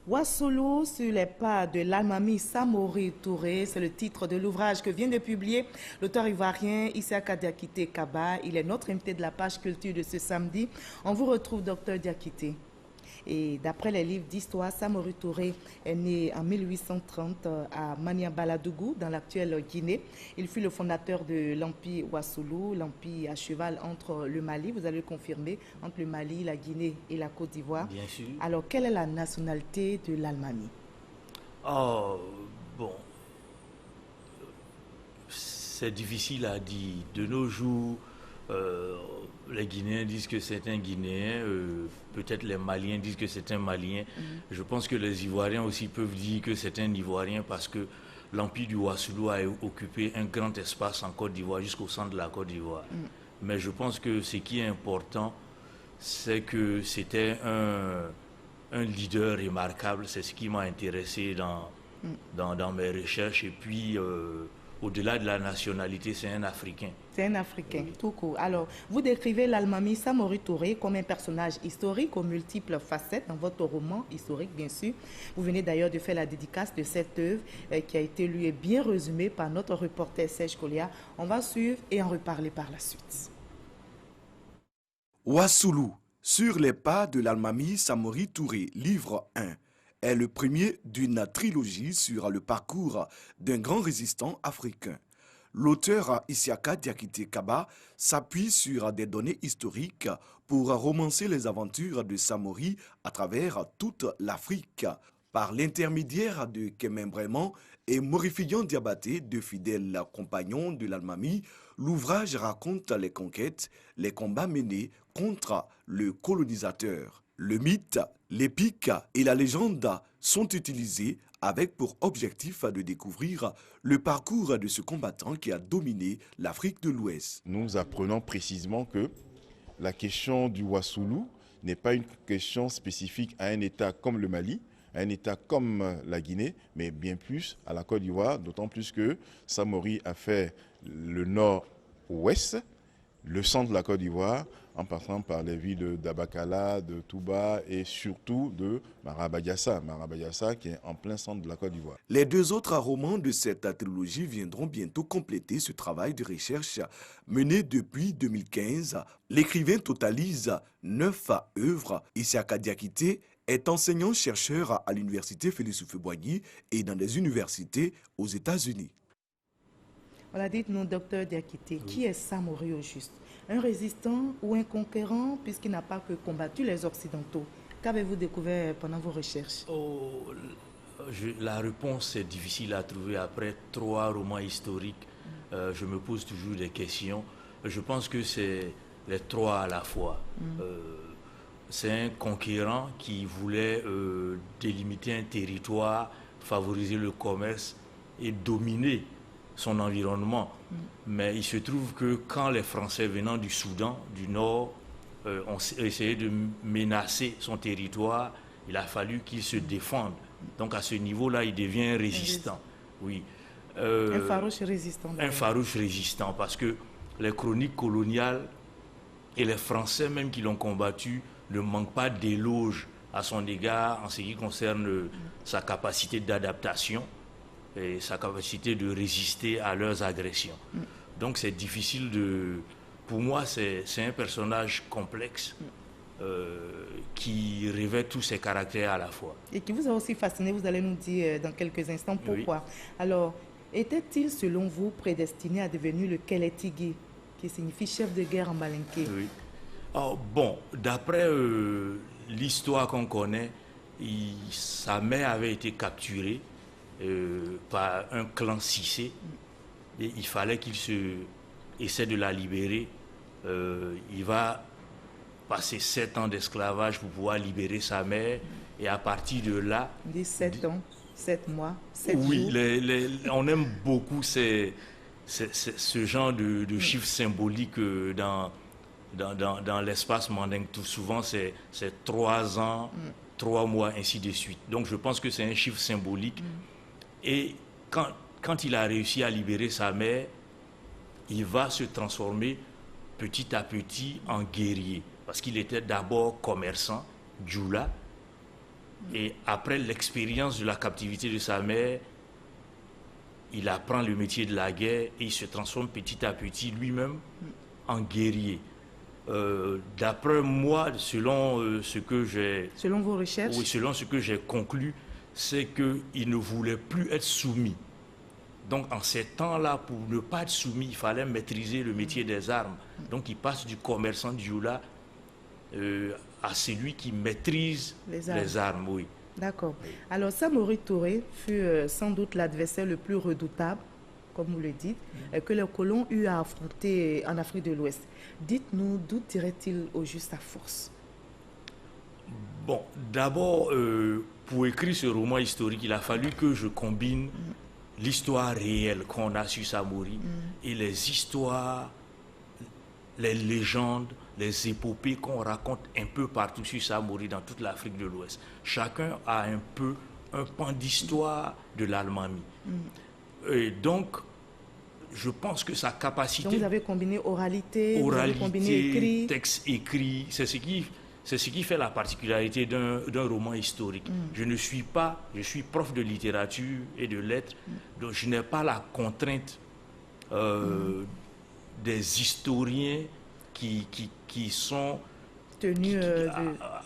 Wassoulou sur les pas de l'Almami Samori Touré, c'est le titre de l'ouvrage que vient de publier l'auteur ivoirien Issaka Diakité Kaba. Il est notre invité de la page culture de ce samedi. On vous retrouve, docteur Diakité. Et d'après les livres d'histoire, Samori Touré est né en 1830 à Maniambaladougou, dans l'actuelle Guinée. Il fut le fondateur de l'Empire Wassoulou, l'empire à cheval entre le Mali, vous allez le confirmer, entre le Mali, la Guinée et la Côte d'Ivoire. Bien sûr. Alors, quelle est la nationalité de l'Almami? Oh, bon, c'est difficile à dire. De nos jours, les Guinéens disent que c'est un Guinéen, peut-être les Maliens disent que c'est un Malien. Je pense que les Ivoiriens aussi peuvent dire que c'est un Ivoirien parce que l'empire du Wassoulou a occupé un grand espace en Côte d'Ivoire jusqu'au centre de la Côte d'Ivoire. Mais je pense que ce qui est important, c'est que c'était un leader remarquable. C'est ce qui m'a intéressé dans mes recherches. Et puis, au-delà de la nationalité, c'est un Africain. C'est un Africain, Oui. tout court. Alors, vous décrivez l'Almami Samori Touré comme un personnage historique aux multiples facettes dans votre roman historique, bien sûr. Vous venez d'ailleurs de faire la dédicace de cette œuvre qui a été lue et bien résumée par notre reporter Serge Kolia. On va suivre et en reparler par la suite. Wassoulou, sur les pas de l'Almami Samori Touré, livre 1, est le premier d'une trilogie sur le parcours d'un grand résistant africain. L'auteur Issaka Diakité Kaba s'appuie sur des données historiques pour romancer les aventures de Samori à travers toute l'Afrique. Par l'intermédiaire de Kemen Brément et Morifidian Diabaté, deux fidèles compagnons de l'Almami, l'ouvrage raconte les conquêtes, les combats menés contre le colonisateur. Le mythe, l'épique et la légende sont utilisés avec pour objectif de découvrir le parcours de ce combattant qui a dominé l'Afrique de l'Ouest. Nous apprenons précisément que la question du Wassoulou n'est pas une question spécifique à un État comme le Mali, à un État comme la Guinée, mais bien plus à la Côte d'Ivoire, d'autant plus que Samori a fait le nord-ouest, le centre de la Côte d'Ivoire, en passant par les villes d'Abakala, de Touba et surtout de Marabadiassa. Marabadiassa qui est en plein centre de la Côte d'Ivoire. Les deux autres romans de cette trilogie viendront bientôt compléter ce travail de recherche mené depuis 2015. L'écrivain totalise 9 œuvres. Issaka Diakité est enseignant-chercheur à l'université Félix Houphouët-Boigny et dans des universités aux États-Unis. Voilà, dites-nous, docteur Diakité, qui est Samori au juste? Un résistant ou un conquérant, puisqu'il n'a pas que combattu les Occidentaux? Qu'avez-vous découvert pendant vos recherches? La réponse est difficile à trouver après 3 romans historiques. Je me pose toujours des questions. Je pense que c'est les 3 à la fois. C'est un conquérant qui voulait délimiter un territoire, favoriser le commerce et dominer son environnement. Mais il se trouve que quand les Français venant du Soudan, du Nord, ont essayé de menacer son territoire, il a fallu qu'il se défende. Donc à ce niveau-là, il devient un résistant. Oui. Un farouche résistant. Un farouche résistant, parce que les chroniques coloniales et les Français même qui l'ont combattu ne manquent pas d'éloges à son égard en ce qui concerne sa capacité d'adaptation et sa capacité de résister à leurs agressions. Donc c'est difficile de... Pour moi, c'est un personnage complexe qui revêt tous ses caractères à la fois. Et qui vous a aussi fasciné, vous allez nous dire dans quelques instants pourquoi. Oui. Alors, était-il selon vous prédestiné à devenir le Kélétigui, qui signifie chef de guerre en balinké? Oui. Oh, bon, d'après l'histoire qu'on connaît, sa mère avait été capturée par un clan Cissé et il fallait qu'il essaie de la libérer. Il va passer 7 ans d'esclavage pour pouvoir libérer sa mère et à partir de là... 17 ans, 7 mois, 7 jours. Oui, on aime beaucoup ce genre de chiffres symboliques dans l'espace mandingue. Tout souvent, c'est 3 ans, 3 mois, ainsi de suite. Donc je pense que c'est un chiffre symbolique. Et quand il a réussi à libérer sa mère, il va se transformer petit à petit en guerrier. Parce qu'il était d'abord commerçant, djoula, Et après l'expérience de la captivité de sa mère, il apprend le métier de la guerre et il se transforme petit à petit lui-même en guerrier. D'après moi, selon ce que j'ai... Selon vos recherches? Oui, selon ce que j'ai conclu, c'est qu'il ne voulait plus être soumis. Donc en ces temps-là, pour ne pas être soumis, il fallait maîtriser le métier des armes. Donc il passe du commerçant du Dioula à celui qui maîtrise les armes, oui. D'accord. Alors, Samori Touré fut sans doute l'adversaire le plus redoutable, comme vous le dites, que les colons eurent à affronter en Afrique de l'Ouest. Dites-nous, d'où tirait-il au juste sa force? Bon, d'abord, pour écrire ce roman historique, il a fallu que je combine l'histoire réelle qu'on a sur Samori et les histoires, les légendes, les épopées qu'on raconte un peu partout sur Samori dans toute l'Afrique de l'Ouest. Chacun a un peu un pan d'histoire de l'Almami. Et donc, je pense que sa capacité... Donc vous avez combiné oralité, vous avez combiné écrit. Texte écrit, c'est ce qui fait la particularité d'un roman historique. Je suis prof de littérature et de lettres, donc je n'ai pas la contrainte des historiens qui sont tenus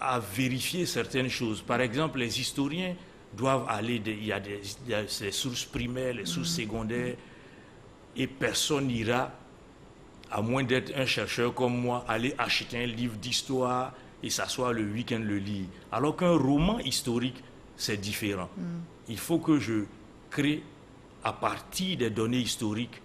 à vérifier certaines choses. Par exemple, les historiens doivent aller, il y a les sources primaires, les sources secondaires, et personne n'ira, à moins d'être un chercheur comme moi, aller acheter un livre d'histoire et s'asseoir le week-end le lire. Alors qu'un roman historique, c'est différent. Il faut que je crée, à partir des données historiques,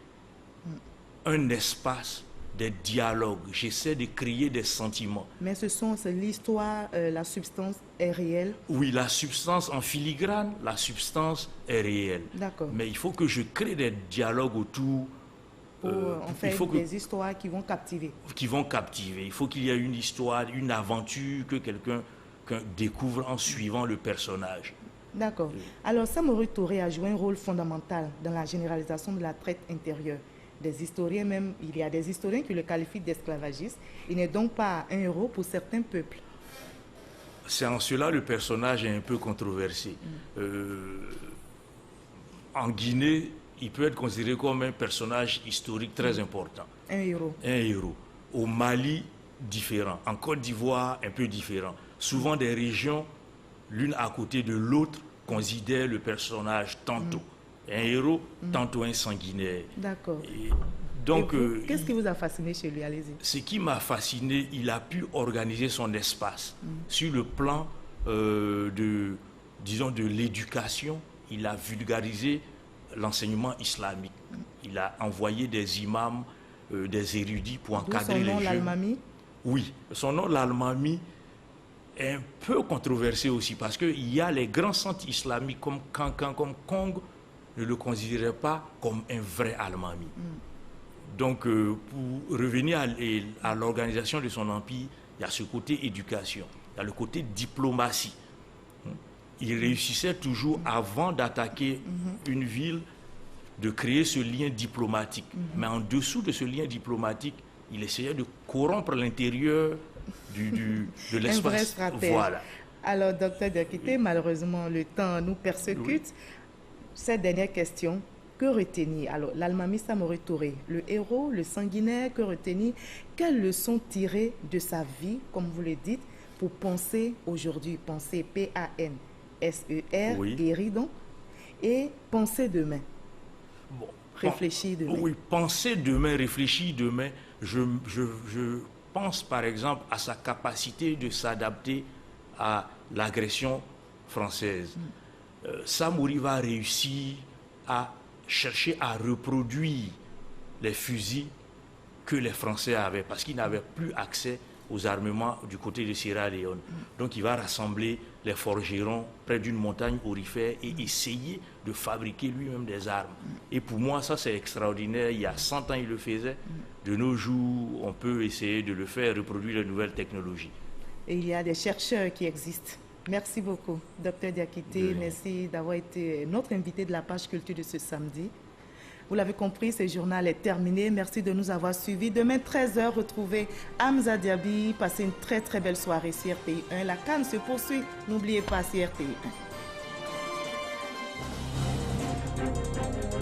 un espace, des dialogues. J'essaie de créer des sentiments. Mais c'est l'histoire, la substance est réelle? Oui, la substance en filigrane, la substance est réelle. D'accord. Mais il faut que je crée des dialogues autour. En fait, des histoires qui vont captiver. Qui vont captiver. Il faut qu'il y ait une histoire, une aventure que quelqu'un découvre en suivant le personnage. D'accord. Alors, Samori Touré a joué un rôle fondamental dans la généralisation de la traite intérieure. Des historiens même, il y a des historiens qui le qualifient d'esclavagiste. Il n'est donc pas un héros pour certains peuples. C'est en cela le personnage est un peu controversé. En Guinée, il peut être considéré comme un personnage historique très important. Un héros. Un héros. Au Mali, différent. En Côte d'Ivoire, un peu différent. Souvent des régions, l'une à côté de l'autre, considèrent le personnage tantôt un héros, tantôt un sanguinaire. D'accord. Donc, qu'est-ce qui vous a fasciné chez lui? Allez-y. Ce qui m'a fasciné, il a pu organiser son espace. Sur le plan de l'éducation, il a vulgarisé l'enseignement islamique. Il a envoyé des imams, des érudits pour encadrer les jeunes. Son nom, l'Almami? Oui, son nom, l'Almami, est un peu controversé aussi parce qu'il y a les grands centres islamiques comme Kankan, comme Kong, ne le considérait pas comme un vrai Almami. Donc, pour revenir à l'organisation de son empire, il y a ce côté éducation, il y a le côté diplomatie. Il réussissait toujours, avant d'attaquer une ville, de créer ce lien diplomatique. Mais en dessous de ce lien diplomatique, il essayait de corrompre l'intérieur de l'espace. Voilà. Alors, docteur Diakité, malheureusement, le temps nous persécute. Oui. Cette dernière question, que retenir? Alors, l'Almami Samori Touré, le héros, le sanguinaire, que retenir? Quelles leçons tirer de sa vie, comme vous le dites, pour penser aujourd'hui, penser P-A-N-S-E-R, oui. Guéri donc, et penser demain? Bon, réfléchir demain. Oui, penser demain, réfléchir demain. Je pense par exemple à sa capacité de s'adapter à l'agression française. Samori va réussir à chercher à reproduire les fusils que les Français avaient, parce qu'ils n'avaient plus accès aux armements du côté de Sierra Leone. Donc il va rassembler les forgerons près d'une montagne aurifère et essayer de fabriquer lui-même des armes. Et pour moi, ça c'est extraordinaire. Il y a 100 ans, il le faisait. De nos jours, on peut essayer de le faire, reproduire les nouvelles technologies. Et il y a des chercheurs qui existent. Merci beaucoup, Dr Diakité. Merci d'avoir été notre invité de la page culture de ce samedi. Vous l'avez compris, ce journal est terminé. Merci de nous avoir suivis. Demain, 13h, retrouvez Hamza Diaby. Passez une très très belle soirée sur RTI 1. La CAN se poursuit. N'oubliez pas sur RTI 1.